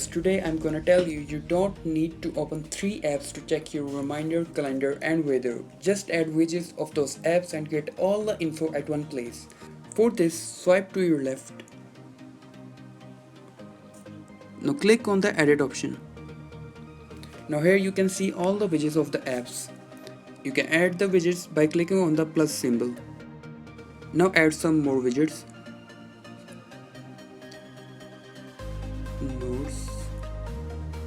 videos. Today I'm gonna tell you don't need to open 3 apps to check your reminder, calendar and weather. Just add widgets of those apps and get all the info at one place. For this, swipe to your left. Now click on the edit option. Now here you can see all the widgets of the apps. You can add the widgets by clicking on the plus symbol. Now add some more widgets. Notes,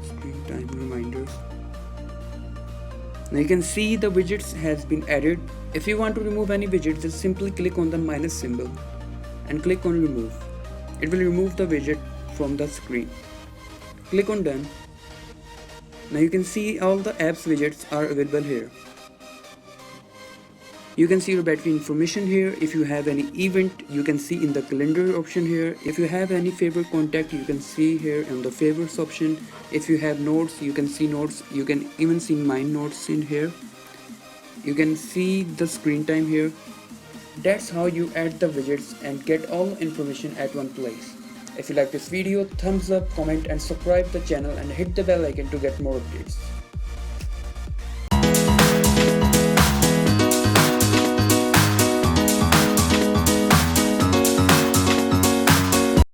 screen time reminders. Now you can see the widgets has been added. If you want to remove any widget, just simply click on the minus symbol and click on remove. It will remove the widget from the screen. Click on done. Now you can see all the apps widgets are available here. You can see your battery information here. If you have any event, you can see in the calendar option here. If you have any favorite contact, you can see here in the favorites option. If you have notes, you can see notes. You can even see my notes in here. You can see the screen time here. That's how you add the widgets and get all the information at one place. If you like this video, thumbs up, comment and subscribe the channel and hit the bell icon to get more updates.